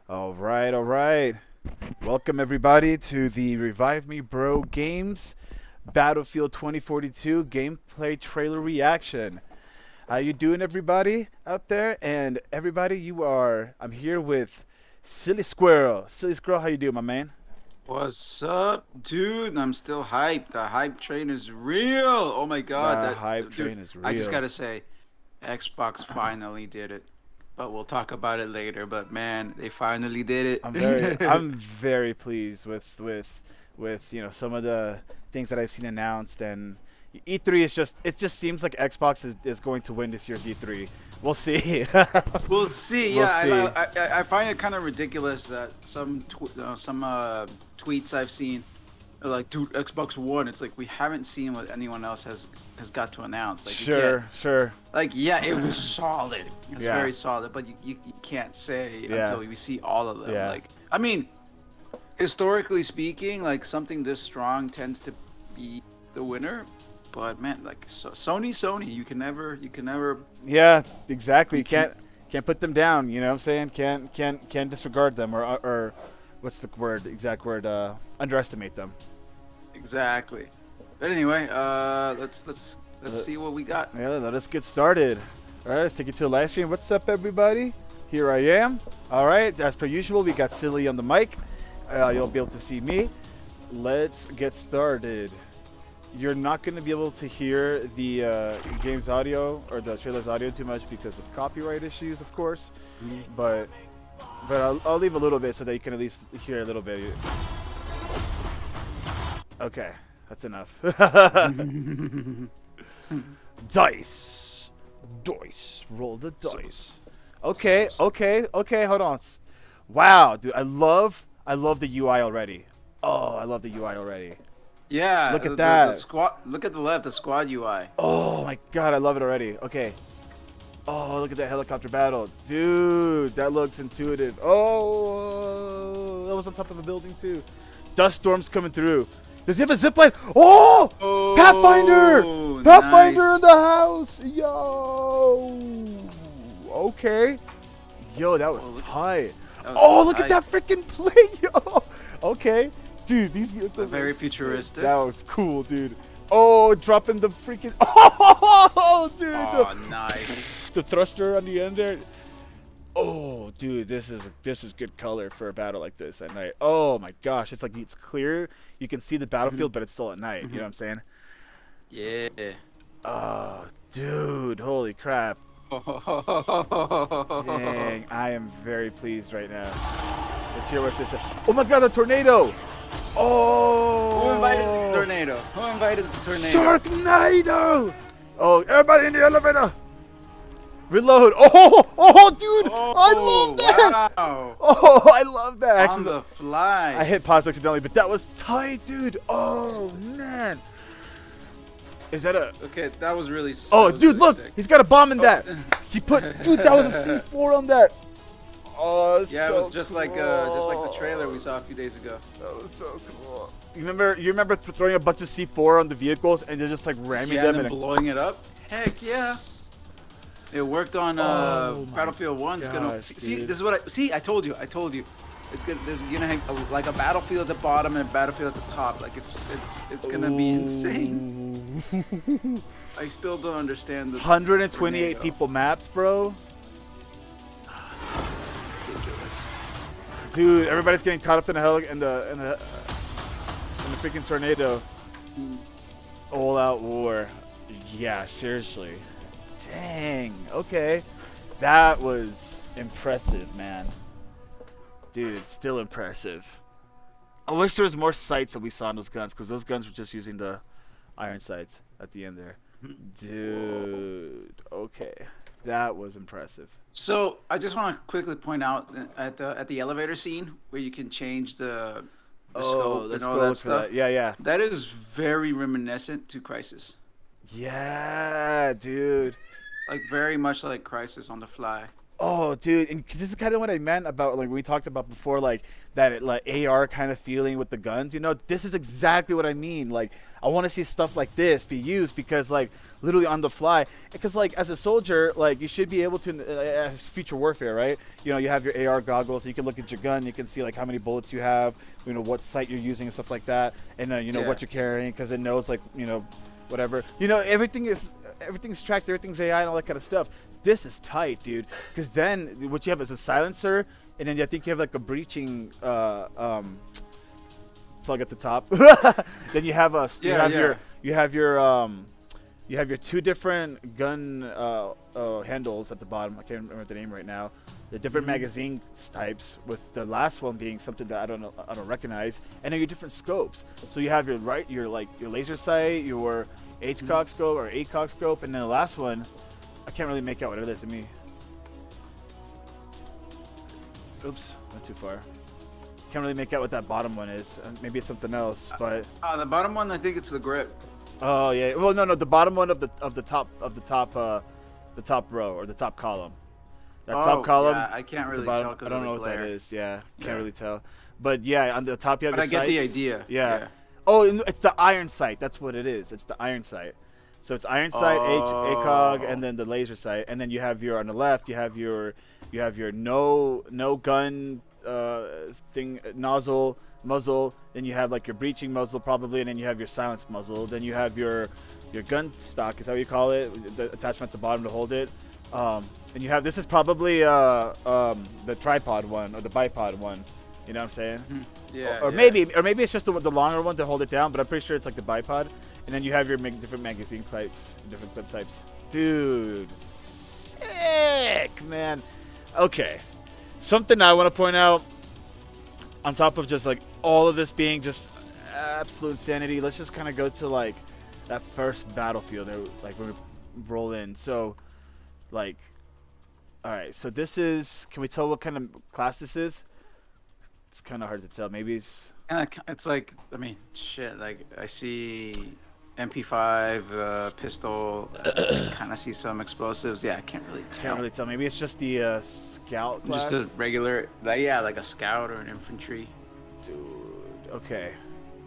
All right, all right. Welcome everybody to the Revive Me Bro Games Battlefield 2042 gameplay trailer reaction. How you doing, everybody out there? And everybody, I'm here with Silly Squirrel. Silly Squirrel, how you doing, my man? What's up, dude? I'm still hyped. The hype train is real. Oh my God, The hype dude. train is I just real. gotta say, Xbox finally did it. But we'll talk about it later. But man, they finally did I'm very, it. I'm very pleased with some of the things that I've seen announced, and E3 is just it just seems like Xbox is going to win this year's E3. We'll see. We'll see. We'll Yeah, see. I find it kind of ridiculous that some tweets I've seen are like, dude, Xbox One. It's like we haven't seen what anyone else has got to announce. Like you can't. Sure, sure. Like, yeah, it was solid. It was Yeah, very solid, but you can't say yeah, until we see all of them. yeah. Like, I mean, historically speaking, like something this strong tends to be the winner. But man, like Sony, you can never, Yeah, exactly. you You can can't put them down. You know what I'm saying? Can't disregard them or what's the word? Exact word? Underestimate them. exactly. But anyway, let's Uh, see what we got. Yeah, let us get started. All right, let's take it to the live stream. What's up, everybody? Here I am. All right, as per usual, we got Silly on the mic. You'll be able to see me. Let's get started. You're not going to be able to hear the game's audio or the trailer's audio too much because of copyright issues, of course. But I'll leave a little bit so that you can at least hear a little bit. Okay, that's enough. Dice. Dice. Roll the So, dice. Okay, okay, okay, hold on. Wow, dude, I love the UI already. Oh, I love the UI already. yeah, Look at the that. squad. Look at the left, the squad UI. Oh my god, I love it already. Okay. Oh, look at that helicopter battle. Dude, that looks intuitive. Oh, that was on top of a building too. Dust storms coming through. Does he have a zip line? Oh! Pathfinder! Oh, Pathfinder nice. in the house! Yo! Okay. Yo, that Oh, was look, tight. that was Oh, look at tight. that freaking plane, yo! Okay. Dude, these vehicles are Very sick. futuristic. That was cool, dude. Oh, dropping the freaking... Oh, dude! Oh, nice. The thruster on the end there. Oh, dude, this is good color for a battle like this at night. Oh my gosh, it's clear. You can see the Mhm, battlefield, but it's still at night. You know mhm. what I'm saying? Yeah. Oh, dude, holy crap! Dang, I am very pleased right now. Let's hear what's this. Oh my God, the tornado! Who invited the Oh, tornado? Who invited the tornado? Sharknado! Oh, everybody in the elevator! Reload! Oh, dude, I love Oh, that! wow. Oh, I love that. On Actually, the fly. I hit pause accidentally, but that was tight, dude. Oh man, is that a? Okay, that was really, Oh, dude, look, sick. he's got a bomb in Oh. that. He put, dude, that was a C4 on that. Oh, that's Yeah, it so was just cool. like the trailer we saw a few days ago. That was so cool. You remember throwing a bunch of C4 on the vehicles and they're just like ramming Yeah, them and and then blowing it up. Heck yeah. It worked on oh my Battlefield 1. It's gonna gosh, see. dude. This is what I see. I told you. I told you. It's gonna. There's gonna have like a battlefield at the bottom and a battlefield at the top. Like it's gonna be insane. Ooh. I still don't understand the 128 tornado. people maps, bro. It's ridiculous. Dude, everybody's getting caught up in the in the freaking tornado. Mm. All out war. Yeah, seriously. Dang. Okay. That was impressive, man. Dude, still impressive. I wish there was more sights that we saw on those guns, because those guns were just using the iron sights at the end there. Dude. Okay. That was impressive. So I just want to quickly point out at the elevator scene where you can change the Oh, scope and let's all go that look for stuff. that. Yeah, yeah. That is very reminiscent to Crisis. Yeah, dude. Like very much like Crisis on the fly. Oh, dude, and this is kind of what I meant about like we talked about before, like that like AR kind of feeling with the guns. You know, this is exactly what I mean. Like, I want to see stuff like this be used because, like, literally on the fly. Because, like, as a soldier, like, you should be able to future warfare, right? You know, you have your AR goggles, so you can look at your gun, you can see like how many bullets you have, you know, what sight you're using and stuff like that, and you know what you're carrying because it knows like whatever. You know, everything's tracked, everything's AI and all that kind of stuff. This is tight, dude. Because then what you have is a silencer, and then I think you have like a breaching plug at the top. Then you have your two different gun handles at the bottom. I can't remember the name right now. The different magazine types, with the last one being something that I don't recognize, and then your different scopes. So you have your laser sight, your HCOG scope or ACOG scope, and then the last one, I can't really make out what it is to me. Oops, went too far. Can't really make out what that bottom one is. Maybe it's something else, but the bottom one, I think it's the grip. oh yeah. Well, no, the bottom one of the top row or the top column. That top column. Yeah, I can't really tell. tell. I don't know what that is. Yeah, can't really tell. But yeah, on the top you have your sights. But I get the idea. Yeah. Oh, it's the iron sight. That's what it is. It's the iron sight. So it's iron sight, ACOG, and then the laser sight, and then you have your on the left. You have your no gun thing nozzle muzzle. Then you have like your breaching muzzle probably, and then you have your silence muzzle. Then you have your gun stock. Is that what you call it? The attachment at the bottom to hold it. And you have this is probably the tripod one or the bipod one. You know what I'm saying? Mm-hmm. Yeah. Or maybe it's just the longer one to hold it down, but I'm pretty sure it's like the bipod. And then you have your different magazine types, different clip types. Dude, sick, man. Okay, something I want to point out, on top of just like all of this being just absolute insanity, let's just kind of go to like that first battlefield, like when we roll in. So, like, all right, so this is, can we tell what kind of class this is? It's kind of hard to tell. Maybe it's like, I mean, shit, like I see MP5 pistol, kind of see some explosives. Yeah, I can't really tell. Can't really tell. Maybe it's just the scout class. Just a regular, like a scout or an infantry. Dude, okay.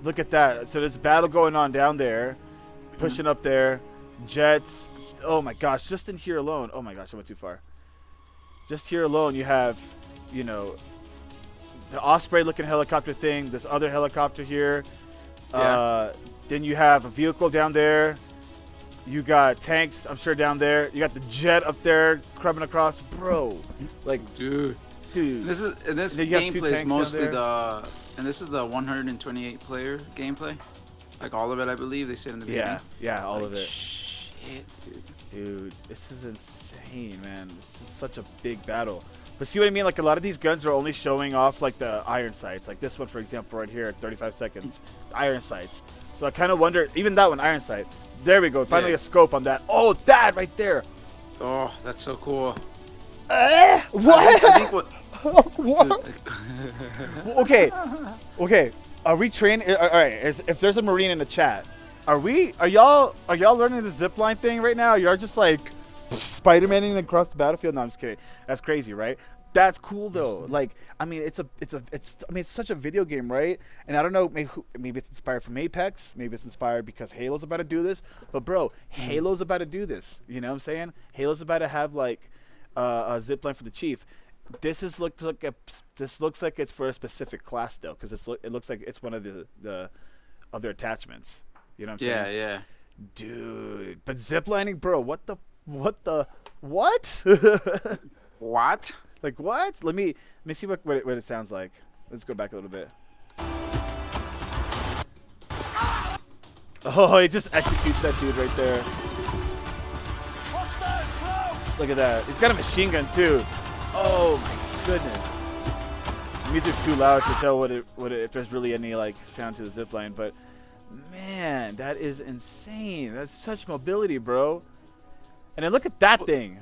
Look at that. So there's a battle going on down there, pushing up there. Jets. Oh my gosh, just in here alone. Oh my gosh, I went too far. Just here alone, you have, you know, the Osprey looking helicopter thing, this other helicopter here. Yeah. Then you have a vehicle down there. You got tanks, I'm sure, down there. You got the jet up there crubbing across. Bro, like, dude. This gameplay is mostly this is the 128 player gameplay. Like all of it, I believe they said in the beginning. Yeah, all of it. Shit, dude. Dude, this is insane, man. This is such a big battle. But see what I mean? Like, a lot of these guns are only showing off, like, the iron sights. Like this one, for example, right here at 35 seconds. Iron sights. So I kind of wonder, even that one, iron sight. There we go. Finally a scope on that. Oh, that right there. Oh, that's so cool. What? I think what? What? Okay. Are we training? All right. If there's a Marine in the chat, are y'all learning the zipline thing right now? Y'all just like Spider-Maning across the battlefield? No, I'm just kidding. That's crazy, right? That's cool though. Like, I mean, it's such a video game, right? And I don't know, maybe it's inspired from Apex, maybe it's inspired because Halo's about to do this. But bro, Halo's about to do this. You know what I'm saying? Halo's about to have like a zipline for the chief. This looks like it's for a specific class though, because it looks like it's one of the other attachments. You know what I'm saying? Yeah. Dude, but ziplining, bro, what? What? Like what? Let me see what it sounds like. Let's go back a little bit. Oh, he just executes that dude right there. Look at that. He's got a machine gun too. Oh my goodness. The music's too loud to tell if there's really any like sound to the zipline, but man, that is insane. That's such mobility, bro. And then look at that thing.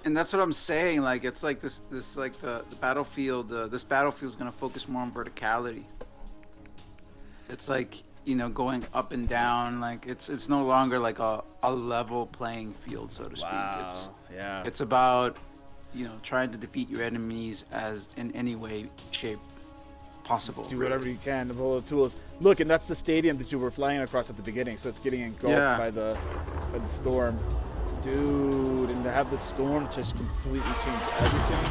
And that's what I'm saying. Like, it's like this like the battlefield. This battlefield is gonna focus more on verticality. It's like, you know, going up and down. Like it's no longer like a level playing field, so to speak. Wow. It's about, try to defeat your enemies as in any way, shape possible. Just do whatever you can with all the tools. Look, and that's the stadium that you were flying across at the beginning, so it's getting engulfed by the storm. Dude, and to have the storm just completely change everything.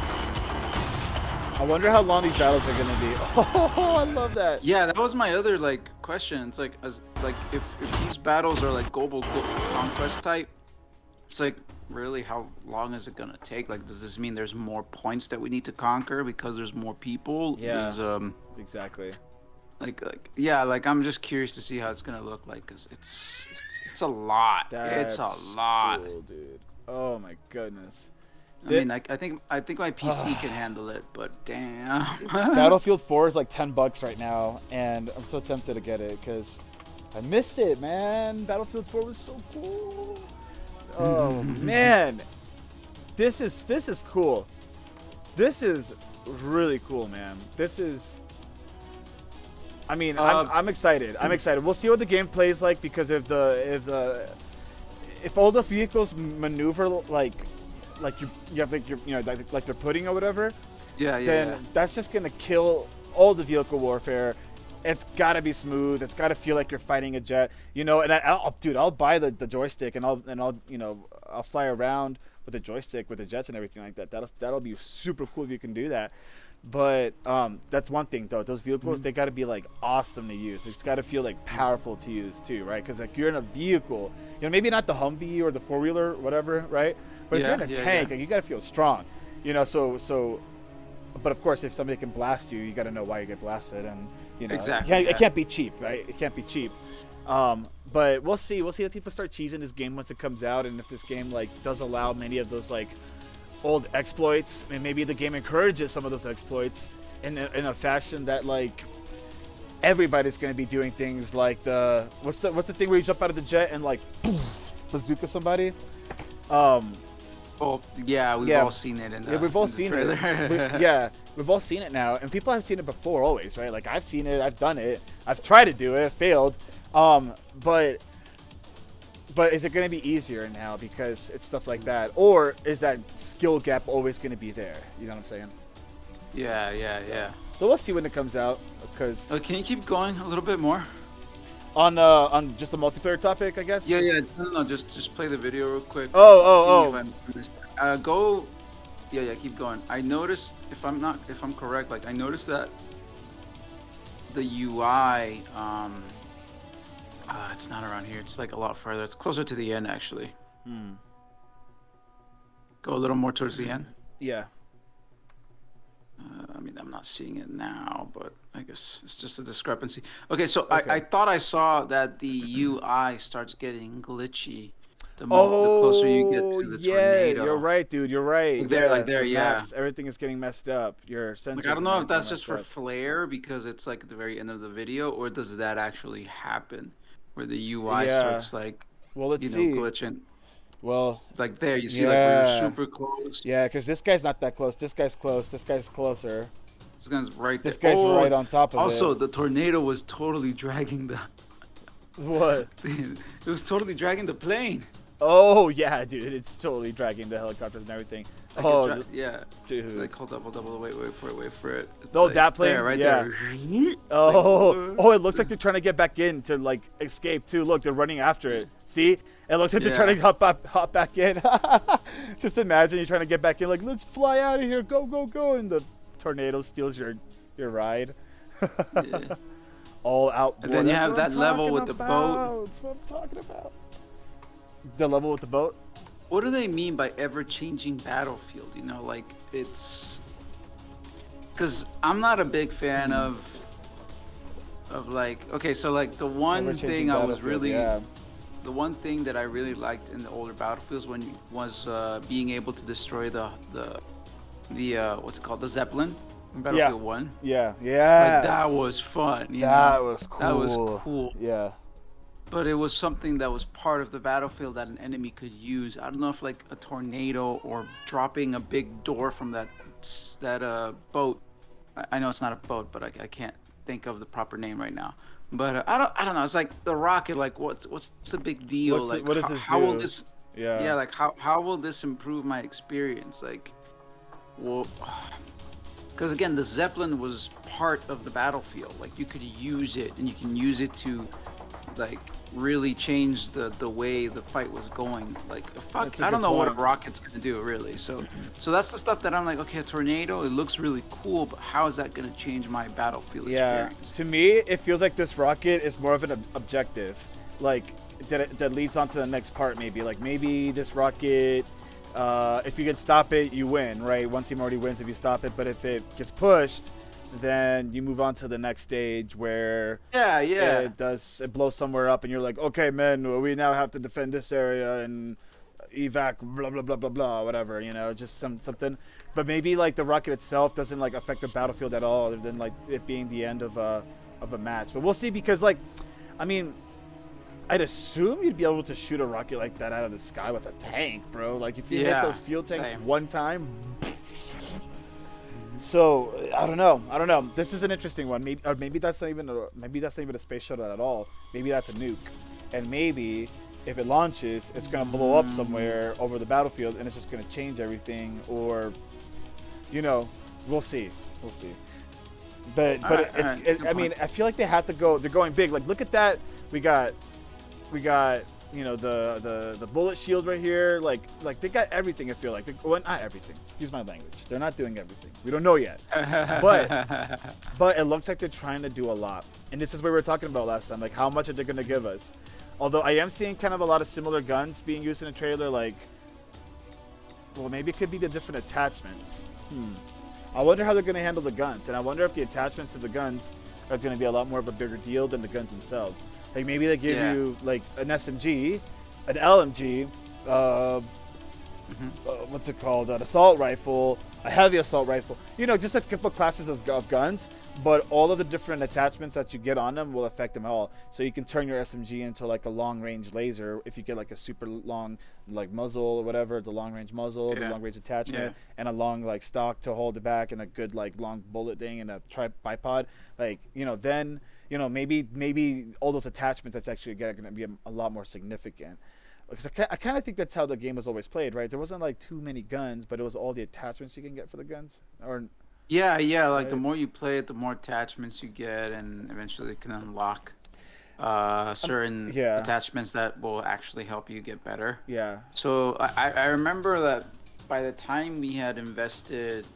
I wonder how long these battles are gonna be. Oh, I love that. Yeah, that was my other question. It's if these battles are like global conquest type, it's like really how long is it gonna take? Like, does this mean there's more points that we need to conquer because there's more people? Yeah. Exactly. I'm just curious to see how it's gonna look like, because it's a lot. That's it's a lot, cool, dude. Oh my goodness. I mean, I think my PC can handle it, but damn. Battlefield 4 is like $10 right now, and I'm so tempted to get it because I missed it, man. Battlefield 4 was so cool. Oh man, this is cool. This is really cool, man. This is. I mean, I'm excited. I'm excited. We'll see what the game plays like, because if all the vehicles maneuver like you have like they're pudding or whatever, then that's just gonna kill all the vehicle warfare. It's gotta be smooth. It's gotta feel like you're fighting a jet, And I'll buy the joystick and I'll fly around with the joystick with the jets and everything like that. That'll be super cool if you can do that. But that's one thing though. Those vehicles, they gotta be like awesome to use. It's gotta feel like powerful to use too, right? Because like you're in a vehicle, maybe not the Humvee or the 4-wheeler, whatever, right? But if you're in a tank, like, you gotta feel strong, So, but of course, if somebody can blast you, you gotta know why you get blasted, and exactly. It can't be cheap, right? It can't be cheap. But we'll see. We'll see if people start cheesing this game once it comes out, and if this game does allow many of those old exploits, and maybe the game encourages some of those exploits in a fashion that everybody's going to be doing things like what's the thing where you jump out of the jet and poof, bazooka somebody. Oh yeah, we've all seen it we've all seen it. We've all seen it now, and people have seen it before always, right? Like, I've seen it, I've done it, I've tried to do it, failed. But is it going to be easier now because it's stuff like that? Or is that skill gap always going to be there? You know what I'm saying? Yeah. So we'll see when it comes out. Because can you keep going a little bit more? On just the multiplayer topic, I guess? Yeah. No, just play the video real quick. Oh. Go. Yeah, keep going. I noticed, if I'm correct, I noticed that the UI, it's not around here. It's a lot further. It's closer to the end, actually. Go a little more towards the end. Yeah. I mean, I'm not seeing it now, but I guess it's just a discrepancy. Okay, so okay. I thought I saw that the UI starts getting glitchy the closer you get to the tornado. You're right, dude. You're right. Like there, maps, everything is getting messed up. Your sensors. I don't know if that's just for flair because it's at the very end of the video, or does that actually happen where the UI starts let's see. glitching? Well, there, you see, where you're super close. Yeah, because this guy's not that close. This guy's close. This guy's closer. This guy's right there. This guy's right on top of it. Also, the tornado was totally dragging the... What? It was totally dragging the plane. Oh, yeah, dude. It's totally dragging the helicopters and everything. Yeah. Dude. Hold up. Wait for it. It's that plane? There, right there. Oh, it looks like they're trying to get back in to, escape, too. Look, they're running after it. See? It looks like they're trying to hop back in. Just imagine you're trying to get back in, let's fly out of here. Go. And the tornado steals your ride. Yeah. All out. And then you have that level with the boat. That's what I'm talking about. The level with the boat? What do they mean by ever-changing battlefield? It's... Because I'm not a big fan of okay, so the one thing I was really... Yeah. The one thing that I really liked in the older Battlefields was being able to destroy the what's it called, the Zeppelin in Battlefield 1. Yeah. That was fun. That was cool. That was cool. Yeah. But it was something that was part of the battlefield that an enemy could use. I don't know if a tornado or dropping a big door from that boat. I know it's not a boat, but I can't think of the proper name right now. But I don't know. It's the rocket. What's the big deal? What does this do? How will this? Yeah. How will this improve my experience? well, because again, the Zeppelin was part of the battlefield. Like you could use it, and you can use it to, like, really change the way the fight was going. Like, fuck, That's a I don't good know what a point. rocket's gonna do, really. So that's the stuff that I'm like, okay, a tornado, it looks really cool, but how is that gonna change my battlefield Yeah, experience? to me, it feels like this rocket is more of an objective, like that leads on to the next part. Maybe this rocket, if you can stop it, you win, right? One team already wins if you stop it, but if it gets pushed, then you move on to the next stage where Yeah, yeah. it blows somewhere up, and you're like, okay, man, we now have to defend this area and evac, blah blah blah blah blah, whatever, just something. But maybe like the rocket itself doesn't like affect the battlefield at all, other than like it being the end of a match. But we'll see, because like, I mean, I'd assume you'd be able to shoot a rocket like that out of the sky with a tank, bro. Like if you hit Yeah, those fuel tanks same. one time. So I don't know. This is an interesting one. Maybe that's not even a space shuttle at all. Maybe that's a nuke, and maybe if it launches, it's gonna blow up somewhere over the battlefield, and it's just gonna change everything. Or, we'll see. But I mean, I feel like they have to go. They're going big. Like look at that. We got the bullet shield right here. Like they got everything. I feel like well, not everything. Excuse my language. They're not doing everything. We don't know yet. But it looks like they're trying to do a lot. And this is what we were talking about last time. Like how much are they going to give us? Although I am seeing kind of a lot of similar guns being used in the trailer. Like, well, maybe it could be the different attachments. I wonder how they're going to handle the guns, and I wonder if the attachments to the guns are going to be a lot more of a bigger deal than the guns themselves. Like maybe they give you like an SMG, an LMG, what's it called, an assault rifle, a heavy assault rifle. Just a couple classes of guns, but all of the different attachments that you get on them will affect them all. So you can turn your SMG into like a long-range laser if you get like a super long like muzzle or whatever, the long-range muzzle, the long-range attachment, and a long like stock to hold it back, and a good like long bullet thing, and a bipod. Like then maybe all those attachments that's actually going to be a lot more significant. Because I kind of think that's how the game was always played, right? There wasn't like too many guns, but it was all the attachments you can get for the guns. Or Yeah, like right? the more you play it, the more attachments you get, and eventually you can unlock certain attachments that will actually help you get better. Yeah. So I remember that by the time we had invested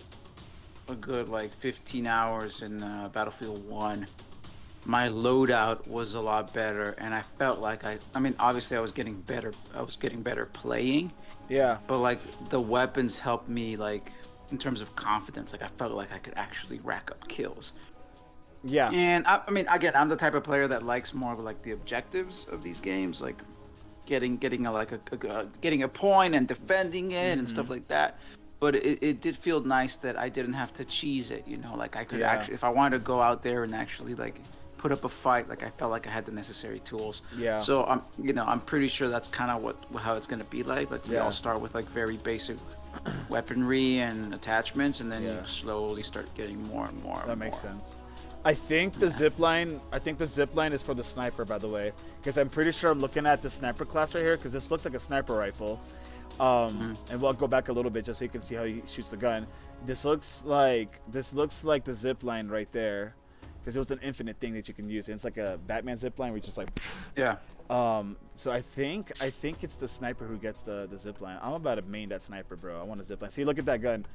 a good like 15 hours in Battlefield 1, my loadout was a lot better, and I felt like I mean, obviously I was getting better playing. Yeah. But like the weapons helped me, like in terms of confidence. Like I felt like I could actually rack up kills. Yeah. And I mean, again, I'm the type of player that likes more of like the objectives of these games, like getting a point and defending it and stuff like that. But it did feel nice that I didn't have to cheese it, like I could actually, if I wanted to go out there and actually like put up a fight, like I felt like I had the necessary tools. Yeah. So I'm pretty sure that's kind of how it's gonna be like. Like we all start with like very basic weaponry and attachments, and then you slowly start getting more and more. That makes sense. I think the zipline. I think the zipline is for the sniper, by the way, because I'm pretty sure I'm looking at the sniper class right here, because this looks like a sniper rifle. And we'll go back a little bit just so you can see how he shoots the gun. This looks like the zipline right there, because it was an infinite thing that you can use. And it's like a Batman zipline, which is like so I think it's the sniper who gets the zipline. I'm about to main that sniper, bro. I want a zipline. See, look at that gun.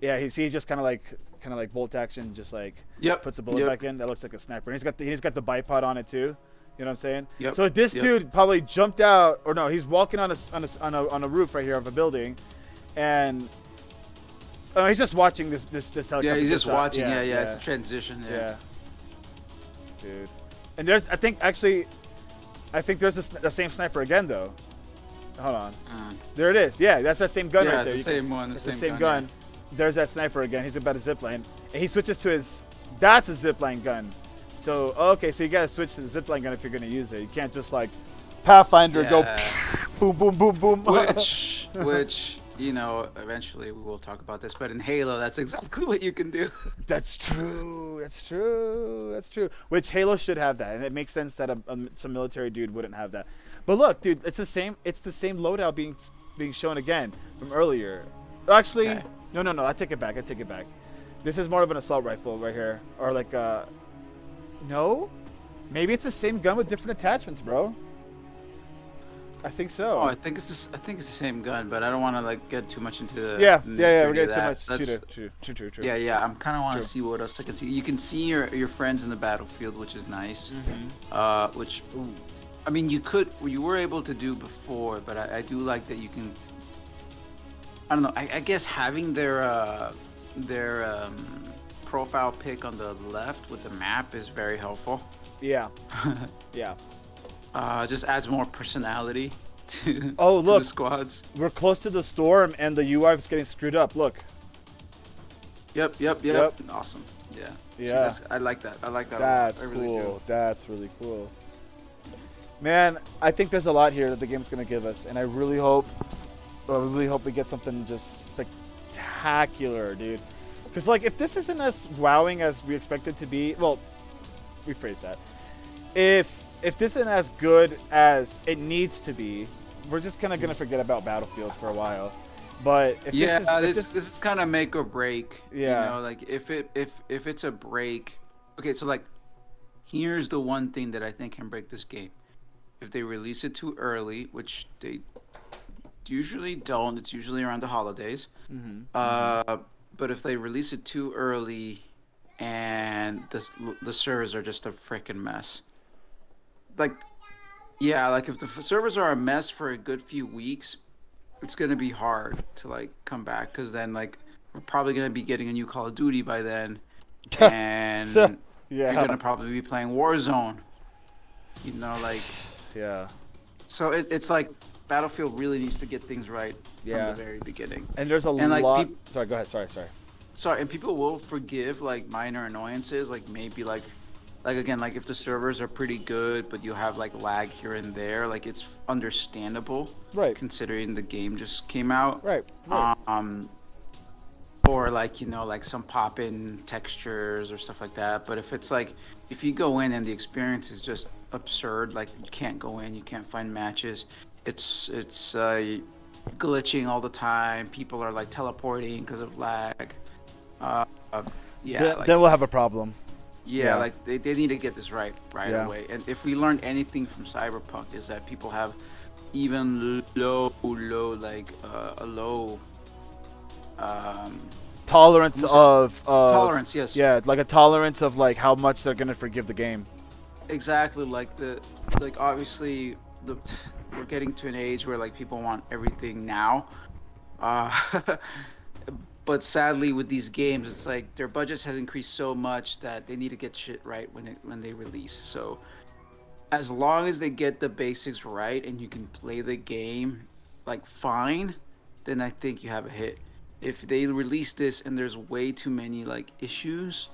Yeah, he just kind of like bolt action, just like puts the bullet back in. That looks like a sniper. And he's got the bipod on it too. You know what I'm saying? Yep. So this dude probably jumped out, or no, he's walking on a roof right here of a building, and he's just watching this helicopter. Yeah, he's just watching. Yeah, it's a transition. Yeah. Dude. And I think there's the same sniper again though. Hold on. There it is. Yeah, that's that same gun right there. It's the same one. It's the same gun. There's that sniper again. He's about a zipline, and he switches to that's a zipline gun. So okay, so you gotta switch to the zipline gun if you're gonna use it. You can't just like Pathfinder go boom boom boom boom. Which eventually we will talk about this, but in Halo, that's exactly what you can do. That's true. Which Halo should have that, and it makes sense that some military dude wouldn't have that. But look, dude, it's the same loadout being shown again from earlier. Actually, No. I take it back. This is more of an assault rifle right here, or like no, maybe it's the same gun with different attachments, bro. I think so. Oh, I think it's the same gun, but I don't want to like get too much into the. Yeah. We're nitty-gritty getting of too much. that. True. Yeah. I'm kind of want to True. see what else I can see. You can see your friends in the battlefield, which is nice. Which, I mean, you were able to do before, but I do like that you can. I don't know. I guess having their profile pic on the left with the map is very helpful. Yeah. Yeah. Just adds more personality to, Oh, to look. the squads. We're close to the storm, and the UI is getting screwed up. Look. Yep. Awesome. Yeah. Yeah. See, I like that. That's I cool. really do. That's really cool. Man, I think there's a lot here that the game's gonna give us, and I really hope we get something just spectacular, dude. Because like, if this isn't as wowing as we expect it to be, well, rephrase that. If this isn't as good as it needs to be, we're just kind of gonna forget about Battlefield for a while. But if this is kind of make or break. Yeah. You know, like if it's a break, okay. So like, here's the one thing that I think can break this game. If they release it too early, which they usually don't, it's usually around the holidays. But if they release it too early, and the servers are just a freaking mess. Like, yeah, like if the servers are a mess for a good few weeks, it's gonna be hard to like come back, because then like we're probably gonna be getting a new Call of Duty by then, and you're gonna probably be playing Warzone. You know, like yeah. So it's like Battlefield really needs to get things right from Yeah. the very beginning. And there's a like, lot. Sorry, go ahead. Sorry. Sorry, and people will forgive like minor annoyances, like maybe like again, like if the servers are pretty good, but you have like lag here and there, like it's understandable, Right. considering the game just came out. Right. Or like, you know, like some pop-in textures or stuff like that. But if it's like, if you go in and the experience is just absurd, like you can't go in, you can't find matches, it's glitching all the time, people are like teleporting because of lag. Then we'll have a problem. Yeah, like they need to get this right Yeah. away. And if we learned anything from Cyberpunk, is that people have even low a low Tolerance of tolerance, yes. Yeah, like a tolerance of like how much they're gonna forgive the game. Exactly, like obviously we're getting to an age where like people want everything now. But sadly, with these games, it's like their budgets has increased so much that they need to get shit right when they release. So, as long as they get the basics right and you can play the game like fine, then I think you have a hit. If they release this and there's way too many like issues,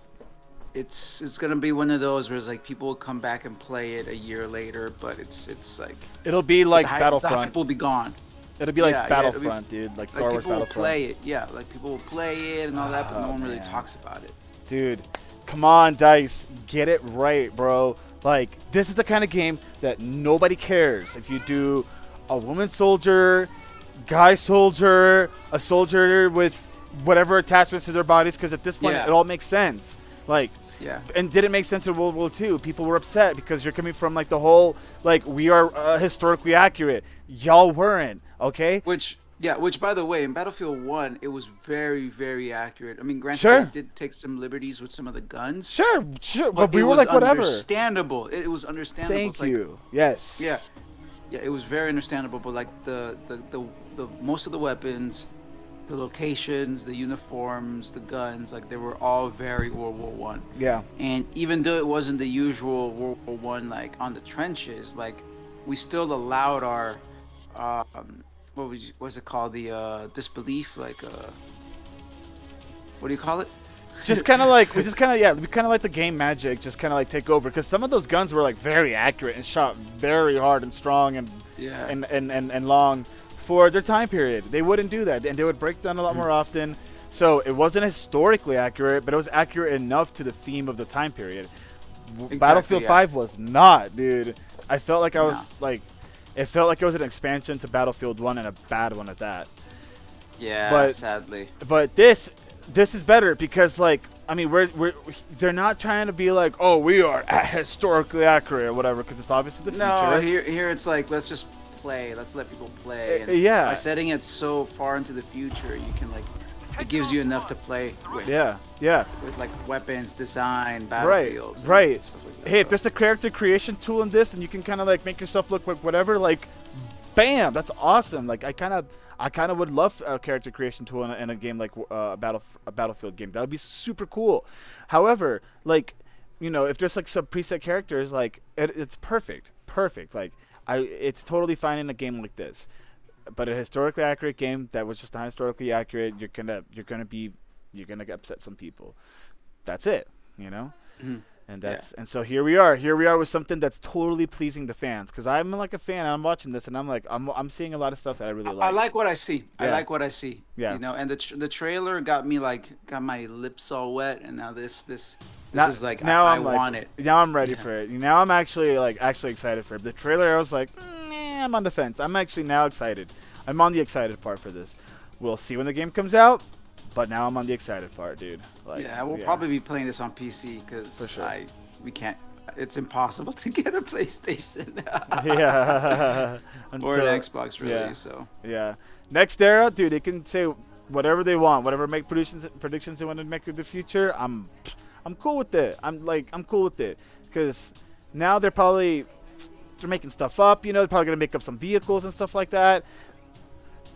it's gonna be one of those where it's like people will come back and play it a year later, but it's like It'll be like the Battlefront. hype will be gone. It'll be like Yeah, Battlefront, dude. Like Star Wars people will Battlefront. play it, yeah. Like people will play it and all that, but no one really man. talks about it. Dude, come on, DICE. Get it right, bro. Like, this is the kind of game that nobody cares if you do a woman soldier, guy soldier, a soldier with whatever attachments to their bodies, because at this point, Yeah. it all makes sense. Like, Yeah. and did it make sense in World War II? People were upset because you're coming from, like, the whole, like, we are historically accurate. Y'all weren't, okay? Which by the way, in Battlefield 1, it was very, very accurate. I mean, granted, Sure. they did take some liberties with some of the guns. Sure, but we it were was like, whatever. Understandable. It was understandable. Thank It's like, you. Yes. Yeah, it was very understandable. But like the most of the weapons, the locations, the uniforms, the guns, like they were all very World War One. Yeah. And even though it wasn't the usual World War One, like on the trenches, like we still allowed our what was it called, the disbelief, like what do you call it? Just kind of like we kind of like the game magic just kind of like take over, because some of those guns were like very accurate and shot very hard and strong and Yeah. and long for their time period. They wouldn't do that, and they would break down a lot more often. So it wasn't historically accurate, but it was accurate enough to the theme of the time period. Battlefield 5 was not, dude. I felt like I was like, it felt like it was an expansion to Battlefield 1 and a bad one at that. Yeah, sadly. But this is better because like I mean they're not trying to be like, oh, we are historically accurate or whatever, because it's obviously the future. No, here it's like, let's just play. Let's let people play. And yeah. By setting it so far into the future, you can like, it gives you enough to play with. Yeah. With like weapons, design, Right. battlefields. Right. Stuff like that. Hey, if there's a character creation tool in this, and you can kind of like make yourself look like whatever, like, bam, that's awesome. Like I kind of would love a character creation tool in a game like a Battlefield game. That would be super cool. However, like, you know, if there's like some preset characters, like it's perfect. Like it's totally fine in a game like this. But a historically accurate game that was just not historically accurate, you're gonna upset some people. That's it, you know. Mm-hmm. And that's and so here we are with something that's totally pleasing the fans, because I'm like a fan and I'm watching this and I'm like I'm seeing a lot of stuff that I really like. I like what I see. Yeah. I like what I see. Yeah. You know, and the trailer got my lips all wet, and now this is like I want it. Now I'm ready for it. Now I'm actually excited for it. The trailer I was like, I'm on the fence. I'm actually now excited. I'm on the excited part for this. We'll see when the game comes out. But now I'm on the excited part, dude. Like, yeah, we'll probably be playing this on PC because we can't. It's impossible to get a PlayStation. Yeah. Or an Xbox, really. Yeah. So. Yeah. Next era, dude. They can say whatever they want, whatever predictions they want to make of the future. I'm cool with it. I'm cool with it, because now they're making stuff up. You know, they're probably gonna make up some vehicles and stuff like that.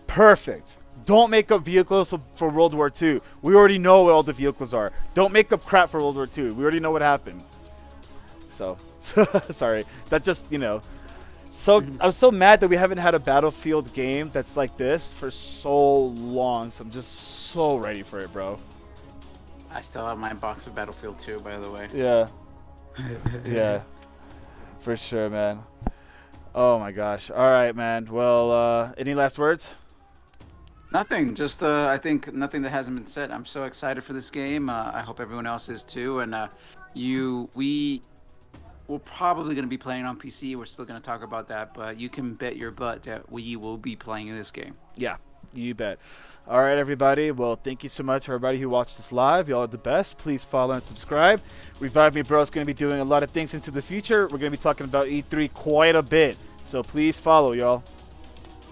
Perfect. Don't make up vehicles for World War II. We already know what all the vehicles are. Don't make up crap for World War II. We already know what happened. So, sorry. That just, you know. So, I'm so mad that we haven't had a Battlefield game that's like this for so long. So, I'm just so ready for it, bro. I still have my box of Battlefield 2, by the way. Yeah. Yeah. For sure, man. Oh, my gosh. All right, man. Well, any last words? Nothing. Just I think nothing that hasn't been said. I'm so excited for this game. I hope everyone else is too. And we're probably going to be playing on PC. We're still going to talk about that, but you can bet your butt that we will be playing this game. Yeah, you bet. All right, everybody. Well, thank you so much for everybody who watched this live. Y'all are the best. Please follow and subscribe. Revive Me Bro is going to be doing a lot of things into the future. We're going to be talking about E3 quite a bit. So please follow, y'all.